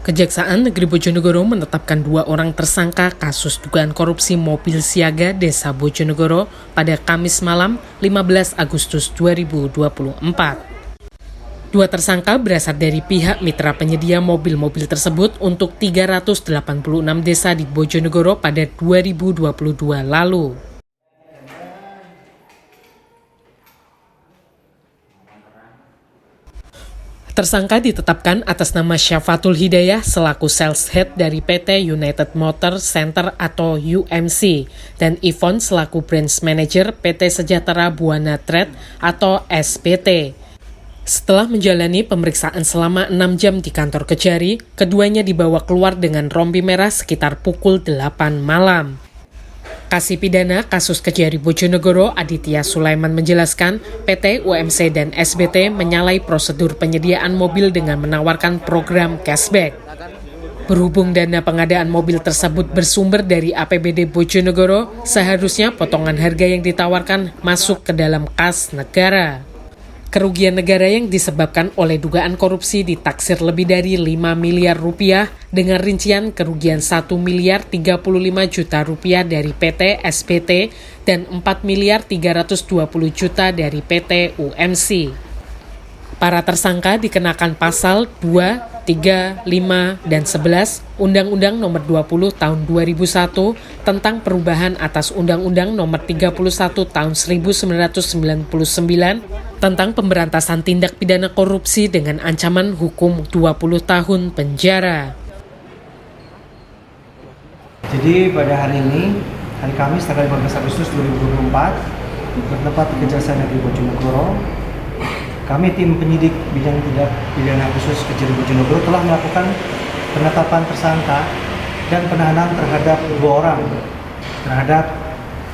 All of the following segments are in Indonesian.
Kejaksaan Negeri Bojonegoro menetapkan 2 orang tersangka kasus dugaan korupsi mobil siaga Desa Bojonegoro pada Kamis malam 15 Agustus 2024. 2 tersangka berasal dari pihak mitra penyedia mobil-mobil tersebut untuk 386 desa di Bojonegoro pada 2022 lalu. Tersangka ditetapkan atas nama Syafatul Hidayah selaku sales head dari PT United Motor Center atau UMC dan Ivon selaku branch manager PT Sejahtera Buana Trade atau SBT. Setelah menjalani pemeriksaan selama 6 jam di kantor Kejari, keduanya dibawa keluar dengan rompi merah sekitar pukul 8 malam. Kasih Pidana Kasus Kejari Bojonegoro Aditya Sulaiman menjelaskan PT UMC dan SBT menyalahi prosedur penyediaan mobil dengan menawarkan program cashback. Berhubung dana pengadaan mobil tersebut bersumber dari APBD Bojonegoro, seharusnya potongan harga yang ditawarkan masuk ke dalam kas negara. Kerugian negara yang disebabkan oleh dugaan korupsi ditaksir lebih dari 5 miliar rupiah dengan rincian kerugian 1 miliar 35 juta rupiah dari PT SBT dan 4 miliar 320 juta dari PT UMC. Para tersangka dikenakan pasal 2, 3, 5, dan 11 Undang-Undang Nomor 20 Tahun 2001 tentang perubahan atas Undang-Undang Nomor 31 Tahun 1999 tentang pemberantasan tindak pidana korupsi dengan ancaman hukum 20 tahun penjara. Jadi pada hari ini, hari Kamis tanggal 15 Agustus 2024, bertempat di Kejaksaan Negeri Bojonegoro, kami tim penyidik bidang tindak pidana khusus Kejari Bojonegoro telah melakukan penetapan tersangka dan penahanan terhadap dua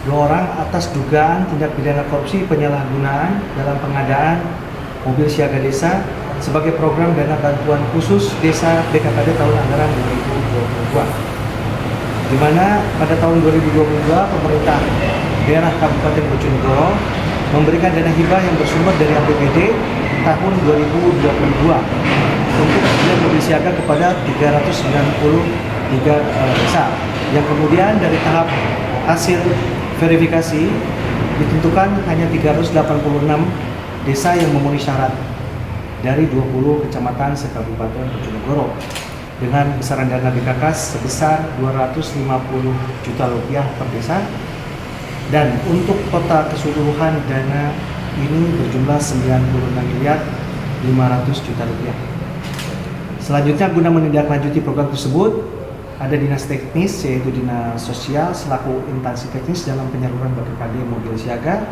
orang atas dugaan tindak pidana korupsi penyalahgunaan dalam pengadaan mobil siaga desa sebagai program dana bantuan khusus desa BKKD tahun anggaran 2022. Di mana pada tahun 2022 pemerintah daerah Kabupaten Bojonegoro memberikan dana hibah yang bersumber dari APBD tahun 2022 untuk pembelian mobil siaga kepada 393 desa yang kemudian dari tahap hasil verifikasi ditentukan hanya 386 desa yang memenuhi syarat dari 20 kecamatan se-Kabupaten Bojonegoro dengan besaran dana BKK sebesar 250 juta rupiah per desa. Dan untuk total keseluruhan dana ini berjumlah 96 miliar 500 juta rupiah. Selanjutnya guna menindaklanjuti program tersebut, ada dinas teknis yaitu dinas sosial selaku instansi teknis dalam penyaluran BKKD mobil siaga,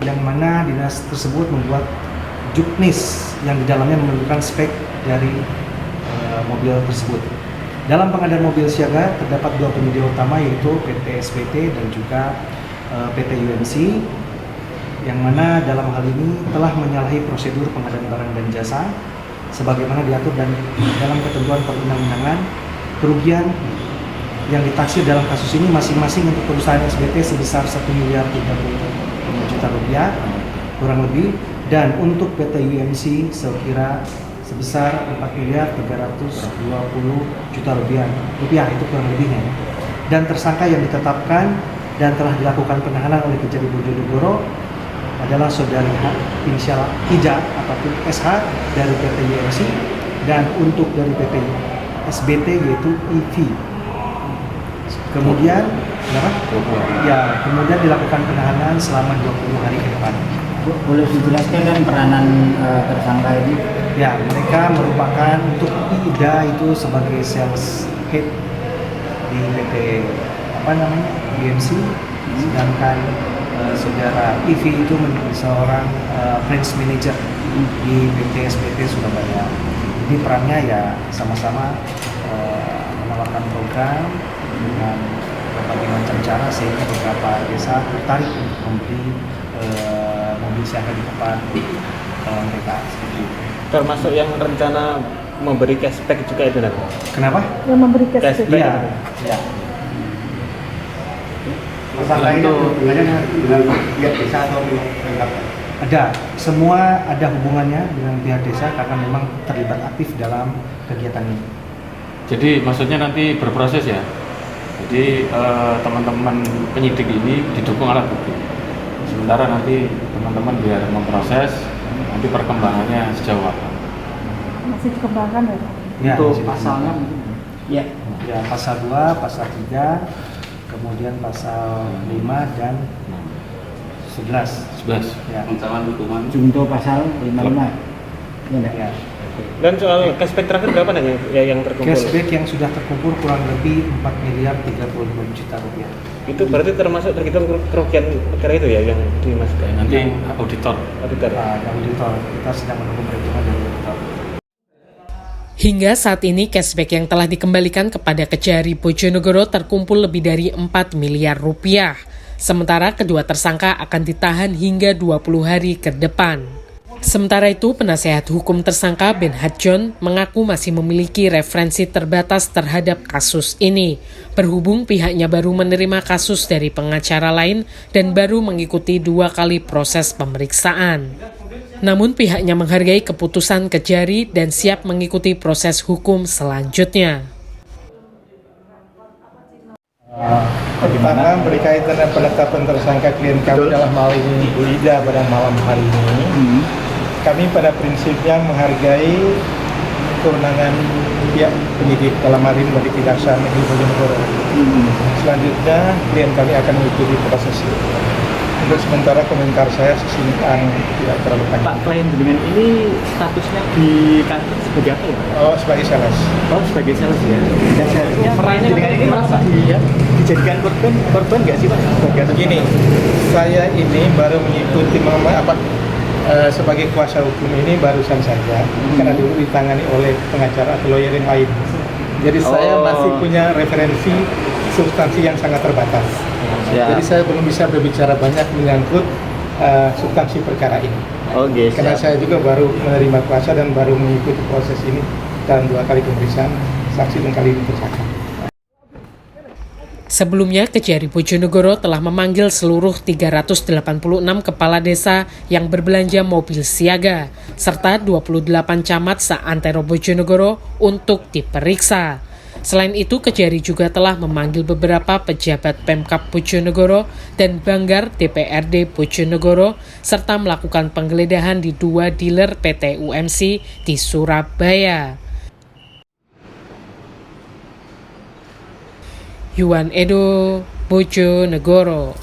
yang mana dinas tersebut membuat juknis yang di dalamnya menentukan spek dari mobil tersebut. Dalam pengadaan mobil siaga terdapat 2 penyedia utama yaitu PT SBT dan juga PT UMC, yang mana dalam hal ini telah menyalahi prosedur pengadaan barang dan jasa sebagaimana diatur dan dalam ketentuan perundang-undangan. Kerugian yang ditaksir dalam kasus ini masing-masing untuk perusahaan SBT sebesar 1 miliar 35 juta rupiah kurang lebih, dan untuk PT UMC sekira sebesar 4 miliar 320 juta rupiah itu kurang lebihnya. Dan tersangka yang ditetapkan dan telah dilakukan penahanan oleh Kejari Bojonegoro adalah saudari H, inisial Ija ataupun SH dari PT UMC, dan untuk dari PT SBT yaitu EV. Kemudian kemudian dilakukan penahanan selama 20 hari ke depan. Boleh dijelaskan kan peranan tersangka ini? Ya, mereka merupakan untuk Ida itu sebagai sales head di PT UMC, sedangkan saudara Ivi itu menjadi seorang branch manager di PT SBT Surabaya. Jadi perannya ya sama-sama menawarkan program dengan berbagai macam cara sehingga beberapa desa tertarik untuk membeli mobil siaga di tempat mereka. Termasuk yang rencana memberi cashback juga itu nanti. Kenapa? Yang memberi cashback. Iya. Masalahnya itu hubungannya dengan pihak desa atau pihak Ada, semua ada hubungannya dengan pihak desa karena memang terlibat aktif dalam kegiatan ini. Jadi maksudnya nanti berproses ya. Jadi teman-teman penyidik ini didukung alat bukti. Sementara nanti teman-teman biar memproses nanti perkembangannya sejauh apa. Masih dikembangkan ya Pak? Ya, Untuk masih pasalnya dikembangkan. mungkin. Ya. Ya, pasal 2, pasal 3, kemudian pasal 5 dan 11. 11. Ya. Ancaman hukuman Junto pasal 55. Ya, enggak? Ya. Dan soal cashback terakhir berapa nih yang terkumpul? Cashback yang sudah terkumpul kurang lebih 4 miliar 35 juta rupiah. Itu berarti termasuk terhitung kerugian negara itu ya yang dimasukkan Nanti auditor. auditor. Auditor, kita sedang menunggu perhitungan dari auditor. Hingga saat ini cashback yang telah dikembalikan kepada Kejari Bojonegoro terkumpul lebih dari 4 miliar rupiah. Sementara kedua tersangka akan ditahan hingga 20 hari ke depan. Sementara itu, penasehat hukum tersangka Ben Hadjon mengaku masih memiliki referensi terbatas terhadap kasus ini. Berhubung pihaknya baru menerima kasus dari pengacara lain dan baru mengikuti 2 kali proses pemeriksaan. Namun pihaknya menghargai keputusan Kejari dan siap mengikuti proses hukum selanjutnya. Pertama, berkaitan dengan penetapan tersangka klien kami dalam hal ini Bu Ida pada malam hari ini, kami pada prinsipnya menghargai kewenangan pihak penyidik dalam hal ini dari Kejaksaan Negeri Bojonegoro. Selanjutnya, klien kami akan mengikuti proses itu. Untuk sementara komentar saya sesingkat tidak terlalu panjang. Pak, klien dengan ini statusnya di kantor sebagai apa ya? Oh, sebagai sales. Oh, sebagai sales ya. Dan seharusnya dengan ini merasa dijadikan korban nggak sih Pak? Begini, saya ini baru mengikuti sebagai kuasa hukum ini barusan saja, karena dulu ditangani oleh pengacara atau lawyer yang lain. Jadi saya masih punya referensi substansi yang sangat terbatas. Jadi saya belum bisa berbicara banyak menyangkut substansi perkara ini. Karena saya juga baru menerima kuasa dan baru mengikuti proses ini dalam 2 kali pemeriksaan saksi dan kali ini tersangka. Sebelumnya, Kejari Bojonegoro telah memanggil seluruh 386 kepala desa yang berbelanja mobil siaga, serta 28 camat se-antero Bojonegoro untuk diperiksa. Selain itu, Kejari juga telah memanggil beberapa pejabat Pemkab Bojonegoro dan Banggar DPRD Bojonegoro, serta melakukan penggeledahan di 2 dealer PT UMC di Surabaya. Yuan Edo, Bojonegoro.